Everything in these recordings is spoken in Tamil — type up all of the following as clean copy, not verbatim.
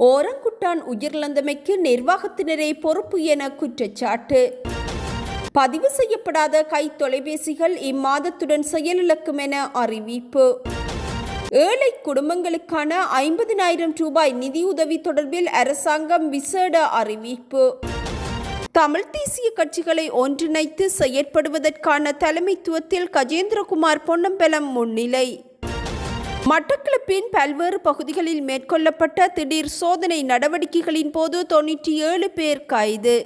ஓரங்குட்டான் உயிரிழந்தமைக்கு நிர்வாகத்தினரே பொறுப்பு என குற்றச்சாட்டு. பதிவு செய்யப்படாத கை தொலைபேசிகள் இம்மாதத்துடன் செயலிழக்கும் என அறிவிப்பு. ஏழை குடும்பங்களுக்கான 50,000 ரூபாய் நிதியுதவி தொடர்பில் அரசாங்கம் விசேட அறிவிப்பு. தமிழ் தேசிய கட்சிகளை ஒன்றிணைத்து செயற்படுவதற்கான தலைமைத்துவத்தில் கஜேந்திரகுமார் பொன்னம்பலம் முன்னிலை. மட்டக்களப்பின் பல்வேறு பகுதிகளில் மேற்கொள்ளப்பட்ட திடீர் சோதனை நடவடிக்கைகளின் போது 97 பேர் கைது.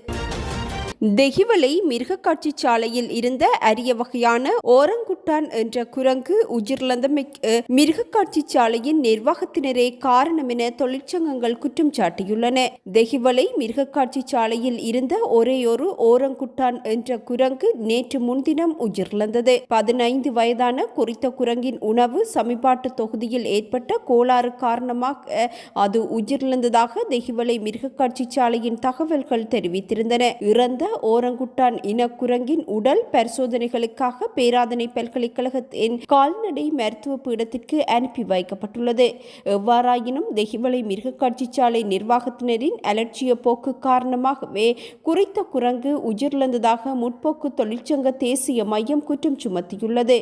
தெஹிவளை மிருகக்காட்சி சாலையில் இருந்த அரிய வகையான ஓரங்குட்டான் என்ற குரங்கு உயிரிழந்தமைக்கு மிருகக்காட்சி சாலையின் நிர்வாகத்தினரே காரணம் என தொழிற்சங்கங்கள் குற்றம் சாட்டியுள்ளன. தெஹிவளை மிருகக்காட்சி சாலையில் இருந்த ஒரேயொரு ஓரங்குட்டான் என்ற குரங்கு நேற்று முன்தினம் உயிரிழந்தது. 15 வயதான குறித்த குரங்கின் உணவு சமிபாட்டு தொகுதியில் ஏற்பட்ட கோளாறு காரணமாக அது உயிரிழந்ததாக தெஹிவளை மிருகக்காட்சி சாலையின் தகவல்கள் தெரிவித்திருந்தன. இறந்த ஓரங்குட்டான் இனக்குரங்கின் உடல் பரிசோதனைகளுக்காக பேராதனை பல்கலைக்கழகத்தின் கால்நடை மருத்துவ பீடத்திற்கு அனுப்பி வைக்கப்பட்டுள்ளது. எவ்வாறாயினும் தெஹிவளை மிருகக்காட்சி சாலை நிர்வாகத்தினரின் அலட்சிய போக்கு காரணமாகவே குறித்த குரங்கு உயிரிழந்ததாக முற்போக்கு தொழிற்சங்க தேசிய மையம் குற்றம் சுமத்தியுள்ளது.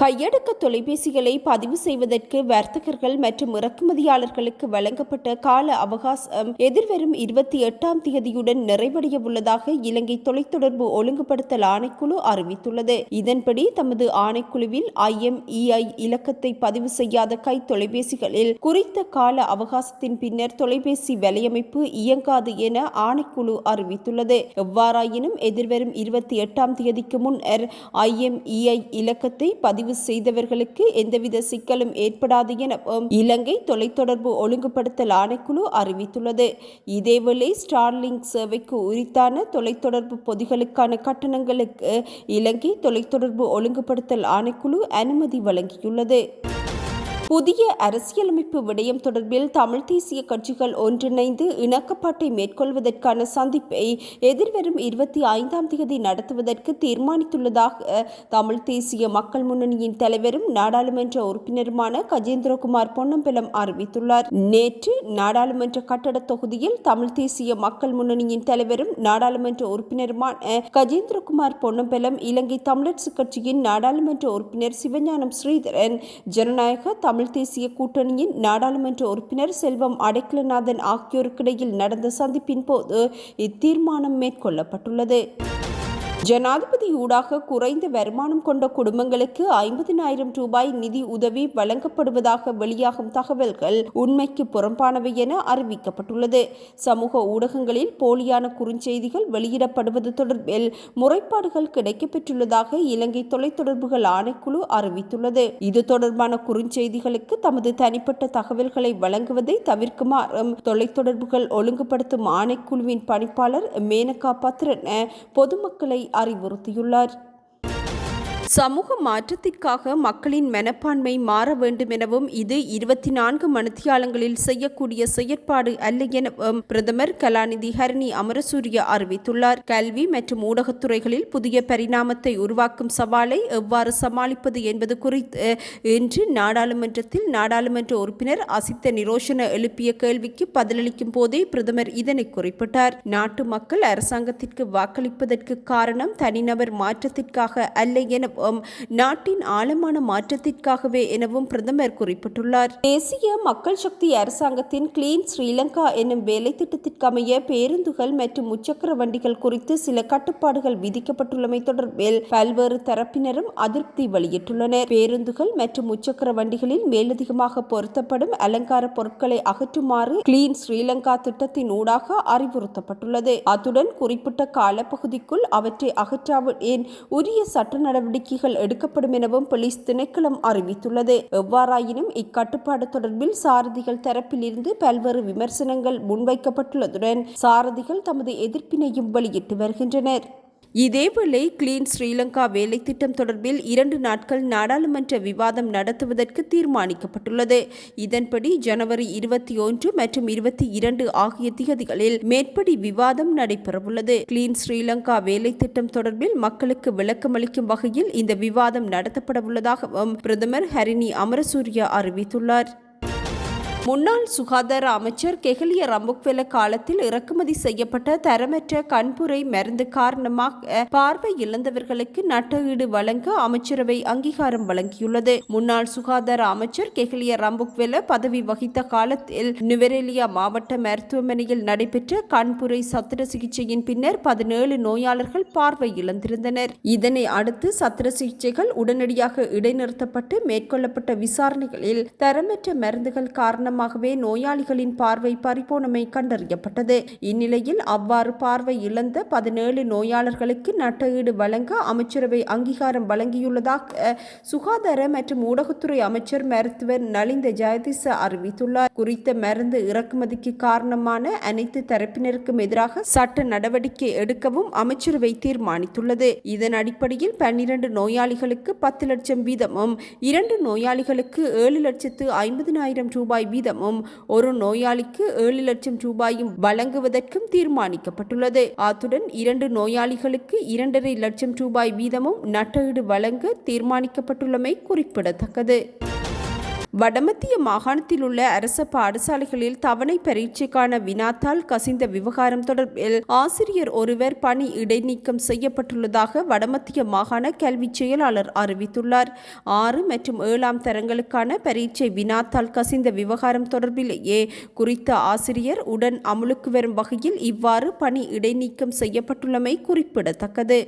கையடக்க தொலைபேசிகளை பதிவு செய்வதற்கு வர்த்தகர்கள் மற்றும் இறக்குமதியாளர்களுக்கு வழங்கப்பட்ட கால அவகாசம் எதிர்வரும் 28ஆம் தேதியுடன் நிறைவடைய உள்ளதாக இலங்கை தொலைத்தொடர்பு ஒழுங்குபடுத்தல் ஆணைக்குழு அறிவித்துள்ளது. இதன்படி தமது ஆணைக்குழுவில் IMEI இலக்கத்தை பதிவு செய்யாத கை தொலைபேசிகளில் குறித்த கால அவகாசத்தின் பின்னர் தொலைபேசி வலையமைப்பு இயங்காது என ஆணைக்குழு அறிவித்துள்ளது. எவ்வாறாயினும் எதிர்வரும் 28ஆம் தேதிக்கு முன்னர் IMEI இலக்கத்தை பதிவு செய்தவர்களுக்கு எந்தவித சிக்கலும் ஏற்படாது என இலங்கை தொலைத்தொடர்பு ஒழுங்குபடுத்தல் ஆணைக்குழு அறிவித்துள்ளது. இதேவேளை ஸ்டார்லிங்க் சேவைக்கு உரித்தான தொலைத்தொடர்பு பொதிகளுக்கான கட்டணங்களுக்கு இலங்கை தொலைத்தொடர்பு ஒழுங்குபடுத்தல் ஆணைக்குழு அனுமதி வழங்கியுள்ளது. புதிய அரசியலமைப்பு விடயம் தொடர்பில் தமிழ் தேசிய கட்சிகள் ஒன்றிணைந்து இணக்கப்பாட்டை மேற்கொள்வதற்கான சந்திப்பை எதிர்வரும் 25ஆம் தேதி நடத்துவதற்கு தீர்மானித்துள்ளதாக தமிழ் தேசிய மக்கள் முன்னணியின் தலைவரும் நாடாளுமன்ற உறுப்பினருமான கஜேந்திரகுமார் பொன்னம்பலம் அறிவித்துள்ளார். நேற்று நாடாளுமன்ற கட்டட தொகுதியில் தமிழ் தேசிய மக்கள் முன்னணியின் தலைவரும் நாடாளுமன்ற உறுப்பினருமான கஜேந்திரகுமார் பொன்னம்பலம் இலங்கை தமிழரசு கட்சியின் நாடாளுமன்ற உறுப்பினர் சிவஞானம் ஸ்ரீதரன், ஜனநாயக தமிழ் தேசிய கூட்டணியின் நாடாளுமன்ற உறுப்பினர் செல்வம் அடைக்கலநாதன் ஆகியோருக்கிடையில் நடந்த சந்திப்பின் போது இத்தீர்மானம் மேற்கொள்ளப்பட்டுள்ளது. ஜனாதிபதி ஊடாக குறைந்த வருமானம் கொண்ட குடும்பங்களுக்கு 50,000 ரூபாய் நிதி உதவி வழங்கப்படுவதாக வெளியாகும் தகவல்கள் உண்மைக்கு புறம்பானவை என அறிவிக்கப்பட்டுள்ளது. சமூக ஊடகங்களில் போலியான குறுஞ்செய்திகள் வெளியிடப்படுவது தொடர்பில் முறைப்பாடுகள் கிடைக்கப்பெற்றுள்ளதாக இலங்கை தொலைத்தொடர்புகள் ஆணைக்குழு அறிவித்துள்ளது. இது தொடர்பான குறுஞ்செய்திகளுக்கு தமது தனிப்பட்ட தகவல்களை வழங்குவதை தவிர்க்குமாறும் தொலைத்தொடர்புகள் ஒழுங்குபடுத்தும் ஆணைக்குழுவின் பணிப்பாளர் மேனகா பத்ரன் பொதுமக்களை அறிவுறுத்தியுள்ளார். சமூக மாற்றத்திற்காக மக்களின் மனப்பான்மை மாற வேண்டும் எனவும் இது 24 மணித்தியாலங்களில் செய்யக்கூடிய செயற்பாடு அல்ல எனவும் பிரதமர் கலாநிதி ஹரணி அமரசூரிய அறிவித்துள்ளார். கல்வி மற்றும் ஊடகத்துறைகளில் புதிய பரிணாமத்தை உருவாக்கும் சவாலை எவ்வாறு சமாளிப்பது என்பது குறித்து இன்று நாடாளுமன்றத்தில் நாடாளுமன்ற உறுப்பினர் அசித்த நிரோஷன எழுப்பிய கேள்விக்கு பதிலளிக்கும் போதே பிரதமர் இதனை குறிப்பிட்டார். நாட்டு மக்கள் அரசாங்கத்திற்கு வாக்களிப்பதற்கு காரணம் தனிநபர் மாற்றத்திற்காக அல்ல எனவும் நாட்டின் ஆழமான மாற்றத்திற்காகவே எனவும் பிரதமர் குறிப்பிட்டுள்ளார். தேசிய மக்கள் சக்தி அரசாங்கத்தின் கிளீன் ஸ்ரீலங்கா என்னும் வேலை திட்டத்திற்கமைய பேருந்துகள் மற்றும் முச்சக்கர வண்டிகள் குறித்து சில கட்டுப்பாடுகள் விதிக்கப்பட்டுள்ளமை தொடர்பில் பல்வேறு தரப்பினரும் அதிருப்தி வெளியிட்டுள்ளனர். பேருந்துகள் மற்றும் முச்சக்கர வண்டிகளில் மேலதிகமாக பொருத்தப்படும் அலங்கார பொருட்களை அகற்றுமாறு கிளீன் ஸ்ரீலங்கா திட்டத்தின் ஊடாக அறிவுறுத்தப்பட்டுள்ளது. அத்துடன் குறிப்பிட்ட காலப்பகுதிக்குள் அவற்றை அகற்றாவிடின் உரிய சட்ட நடவடிக்கை எடுக்கப்படும் எனவும் போலீஸ் திணைக்களம் அறிவித்துள்ளது. எவ்வாறாயினும் இக்கட்டுப்பாடு தொடர்பில் சாரதிகள் தரப்பில் இருந்து பல்வேறு விமர்சனங்கள் முன்வைக்கப்பட்டுள்ளதுடன் சாரதிகள் தமது எதிர்ப்பினையும் வெளியிட்டு வருகின்றனர். இதேவேளை கிளீன் ஸ்ரீலங்கா வேலை திட்டம் தொடர்பில் 2 நாட்கள் நாடாளுமன்ற விவாதம் நடத்துவதற்கு தீர்மானிக்கப்பட்டுள்ளது. இதன்படி ஜனவரி 21 மற்றும் 22 ஆகிய திகதிகளில் மேற்படி விவாதம் நடைபெறவுள்ளது. கிளீன் ஸ்ரீலங்கா வேலை திட்டம் தொடர்பில் மக்களுக்கு விளக்கமளிக்கும் வகையில் இந்த விவாதம் நடத்தப்படவுள்ளதாகவும் பிரதமர் ஹரிணி அமரசூரிய அறிவித்துள்ளார். முன்னாள் சுகாதார அமைச்சர் கெஹலிய ரம்புக்வெல காலத்தில் இறக்குமதி செய்யப்பட்ட தரமற்ற கண்புரை மருந்து காரணமாக பார்வை இழந்தவர்களுக்கு நட்டஈடு வழங்க அமைச்சரவை அங்கீகாரம் வழங்கியுள்ளது. முன்னாள் சுகாதார அமைச்சர் கெஹலிய ரம்புக்வெல பதவி வகித்த காலத்தில் நுவரெலியா மாவட்ட மருத்துவமனையில் நடைபெற்ற கண்புரை சத்திர சிகிச்சையின் பின்னர் 17 நோயாளர்கள் பார்வை இழந்திருந்தனர். இதனை அடுத்து சத்திர சிகிச்சைகள் உடனடியாக இடைநிறுத்தப்பட்டு மேற்கொள்ளப்பட்ட விசாரணைகளில் தரமற்ற மருந்துகள் காரணமாகவே நோயாளிகளின் பார்வை பறிபோனமை கண்டறியப்பட்டது. இந்நிலையில் அவ்வாறு பார்வை இழந்த 17 நோயாளர்களுக்கு நட்டஈடு வழங்க அமைச்சரவை அங்கீகாரம் வழங்கியுள்ளதாக சுகாதார மற்றும் ஊடகத்துறை அமைச்சர் மருத்துவர் நலிந்த ஜெயதிச அறிவித்துள்ளார். குறித்த மருந்து இறக்குமதிக்கு காரணமான அனைத்து தரப்பினருக்கும் எதிராக சட்ட நடவடிக்கை எடுக்கவும் அமைச்சரவை தீர்மானித்துள்ளது. இதன் அடிப்படையில் 12 நோயாளிகளுக்கு 10 லட்சம் வீதமும் 2 நோயாளிகளுக்கு 7,50,000 ரூபாய் வீதமும் ஒரு நோயாளிக்கு 7 லட்சம் ரூபாயும் வழங்குவதற்கும் தீர்மானிக்கப்பட்டுள்ளது. அத்துடன் 2 நோயாளிகளுக்கு 2,50,000 லட்சம் ரூபாய் வீதமும் நட்டஈடு வழங்க தீர்மானிக்கப்பட்டுள்ளமை குறிப்பிடத்தக்கது. வடமத்திய மாகாணத்தில் உள்ள அரச பாடசாலைகளில் தவணை பரீட்சைக்கான வினாத்தாள் கசிந்த விவகாரம் தொடர்பில் ஆசிரியர் ஒருவர் பணி இடைநீக்கம் செய்யப்பட்டுள்ளதாக வடமத்திய மாகாண கல்வி செயலாளர் அறிவித்துள்ளார். 6 மற்றும் 7ஆம் தரங்களுக்கான பரீட்சை வினாத்தாள் கசிந்த விவகாரம் தொடர்பிலேயே குறித்த ஆசிரியர் உடன் அமுலுக்கு வரும் வகையில் இவ்வாறு பணி இடைநீக்கம் செய்யப்பட்டுள்ளமை குறிப்பிடத்தக்கது.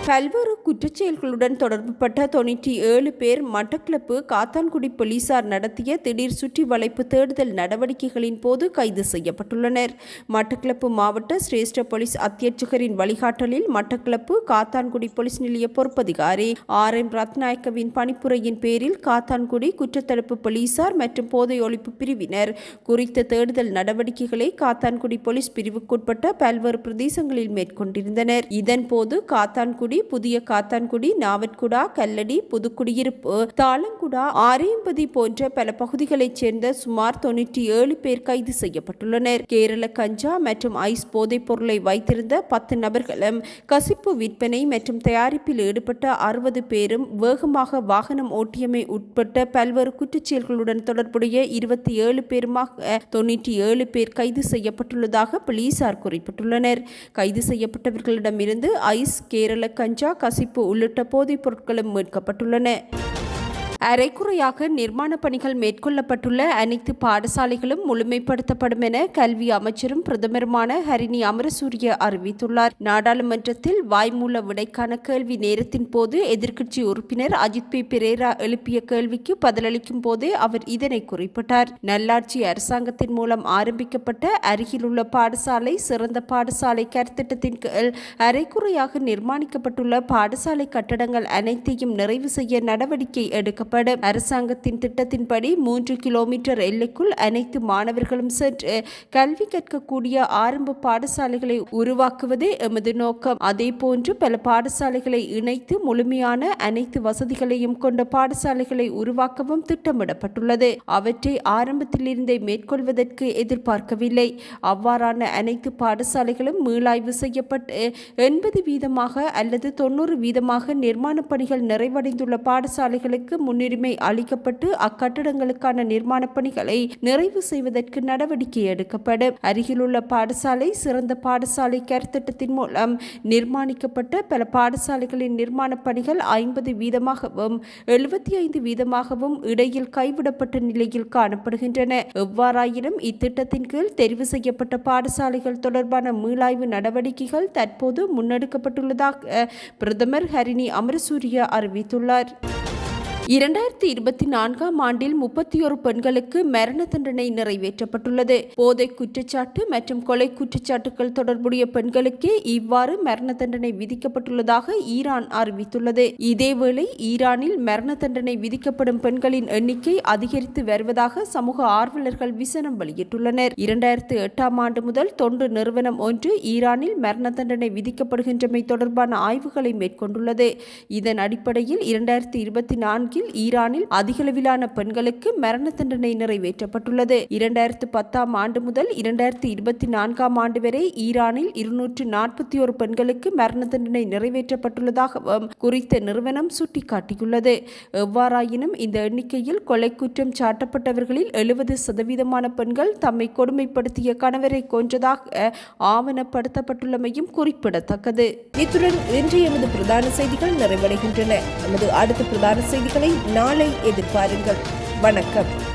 பல்வேறு குற்றச்செயல்களுடன் தொடர்புபட்ட 97 பேர் மட்டக்களப்பு காத்தான்குடி போலீசார் நடத்திய திடீர் சுற்றி வளைப்பு தேடுதல் நடவடிக்கைகளின் போது கைது செய்யப்பட்டுள்ளனர். மட்டக்களப்பு மாவட்ட சிரேஷ்ட போலீஸ் அத்தியட்சகரின் வழிகாட்டலில் மட்டக்களப்பு காத்தான்குடி போலீஸ் நிலைய பொறுப்பதிகாரி RM ரத்நாயக்கவின் பணிப்புரையின் பேரில் காத்தான்குடி குற்றத்தடுப்பு போலீசார் மற்றும் போதை ஒழிப்பு பிரிவினர் குறித்த தேடுதல் நடவடிக்கைகளை காத்தான்குடி போலீஸ் பிரிவுக்குட்பட்ட பல்வேறு பிரதேசங்களில் மேற்கொண்டிருந்தனர். இதன்போது காத்தான்குடி, புதிய காத்தான்குடி, நாவட்குடா, கல்லடி, புதுக்குடியிருப்பு, தாளங்குடா, ஆரியம்பதி போன்ற பல பகுதிகளைச் சேர்ந்த சுமார் 97 பேர் கைது செய்யப்பட்டுள்ளனர். கேரள கஞ்சா மற்றும் ஐஸ் போதைப் பொருளை வைத்திருந்த 10 நபர்களும் கசிப்பு விற்பனை மற்றும் தயாரிப்பில் ஈடுபட்ட 60 பேரும் வேகமாக வாகனம் ஓட்டியமை உட்பட்ட பல்வேறு குற்றச்செயல்களுடன் தொடர்புடைய 27 பேருமாக 97 பேர் கைது செய்யப்பட்டுள்ளதாக போலீசார் குறிப்பிட்டுள்ளனர். கைது செய்யப்பட்டவர்களிடமிருந்து ஐஸ், கேரள கஞ்சா, கசிப்பு உள்ளிட்ட போதைப் பொருட்களும் மீட்கப்பட்டுள்ளன. அரைக்குறையாக நிர்மாண பணிகள் மேற்கொள்ளப்பட்டுள்ள அனைத்து பாடசாலைகளும் முழுமைப்படுத்தப்படும் என கல்வி அமைச்சரும் பிரதமருமான ஹரிணி அமரசூரிய அறிவித்துள்ளார். நாடாளுமன்றத்தில் வாய்மூல விடைக்கான கேள்வி நேரத்தின் போது எதிர்க்கட்சி உறுப்பினர் அஜித் பி பெரேரா எழுப்பிய கேள்விக்கு பதிலளிக்கும் போதே அவர் இதனை குறிப்பிட்டார். நல்லாட்சி அரசாங்கத்தின் மூலம் ஆரம்பிக்கப்பட்ட அருகிலுள்ள பாடசாலை சிறந்த பாடசாலை கருத்திட்டத்தின் கீழ் அரைக்குறையாக நிர்மாணிக்கப்பட்டுள்ள பாடசாலை கட்டடங்கள் அனைத்தையும் நிறைவு செய்ய நடவடிக்கை எடுக்கப்படும். அரசாங்கத்தின் திட்டத்தின்படி 3 கிலோமீட்டர் எல்லைக்குள் அனைத்து மாணவர்களும் சென்று கல்வி கற்கக்கூடிய ஆரம்ப பாடசாலைகளை உருவாக்குவதே எமது நோக்கம். அதேபோன்று பல பாடசாலைகளை இணைத்து முழுமையான அனைத்து வசதிகளையும் கொண்ட பாடசாலைகளை உருவாக்கவும் திட்டமிடப்பட்டுள்ளது. அவற்றை ஆரம்பத்திலிருந்தே மேற்கொள்வதற்கு எதிர்பார்க்கவில்லை. அவ்வாறான அனைத்து பாடசாலைகளும் மீளாய்வு செய்யப்பட்டு 80% அல்லது 90% நிர்மாண பணிகள் நிறைவடைந்துள்ள பாடசாலைகளுக்கு முன்னுரிமை அளிக்கப்பட்டு அக்கட்டடங்களுக்கான நிர்மாண பணிகளை நிறைவு செய்வதற்கு நடவடிக்கை எடுக்கப்படும். அருகிலுள்ள பாடசாலை சிறந்த பாடசாலை கருத்திட்டத்தின் மூலம் நிர்மாணிக்கப்பட்ட பல பாடசாலைகளின் நிர்மாண பணிகள் 50%, 75% இடையில் கைவிடப்பட்ட நிலையில் காணப்படுகின்றன. எவ்வாறாயினும் இத்திட்டத்தின் கீழ் தெரிவு செய்யப்பட்ட பாடசாலைகள் தொடர்பான மீளாய்வு நடவடிக்கைகள் தற்போது முன்னெடுக்கப்பட்டுள்ளதாக பிரதமர் ஹரிணி அமரசூரிய அறிவித்துள்ளார். 2024ஆம் ஆண்டில் 31 பெண்களுக்கு மரண தண்டனை நிறைவேற்றப்பட்டுள்ளது. போதை குற்றச்சாட்டு மற்றும் கொலை குற்றச்சாட்டுகள் தொடர்புடைய பெண்களுக்கே இவ்வாறு மரண தண்டனை விதிக்கப்பட்டுள்ளதாக ஈரான் அறிவித்துள்ளது. இதேவேளை ஈரானில் மரண தண்டனை விதிக்கப்படும் பெண்களின் எண்ணிக்கை அதிகரித்து வருவதாக சமூக ஆர்வலர்கள் விசனம் வெளியிட்டுள்ளனர். 2008ஆம் ஆண்டு முதல் தொண்டு நிறுவனம் ஒன்று ஈரானில் மரண தண்டனை விதிக்கப்படுகின்றமை தொடர்பான ஆய்வுகளை மேற்கொண்டுள்ளது. இதன் அடிப்படையில் 2024 ஆண்டில் ஈரானில் அதிகளவிலான பெண்களுக்கு மரண தண்டனை நிறைவேற்றப்பட்டுள்ளது. 2010 ஆண்டு முதல் 2024 ஆண்டு வரை ஈரானில் 241 பெண்களுக்கு மரண தண்டனை நிறைவேற்றப்பட்டுள்ளதாக குறித்த நிறுவனம் சுட்டிக்காட்டியுள்ளது. எவ்வாறாயினும் இந்த எண்ணிக்கையில் கொலை குற்றம் சாட்டப்பட்டவர்களில் 70% பெண்கள் தம்மை கொடுமைப்படுத்திய கணவரை கொன்றதாக ஆவணப்படுத்தப்பட்டுள்ளமையும் குறிப்பிடத்தக்கது. இத்துடன் இன்றைய எமது பிரதான செய்திகள் நிறைவடைகின்றன. நமது அடுத்த பிரதான செய்திகளை நாளை எதிர்பாருங்கள். வணக்கம்.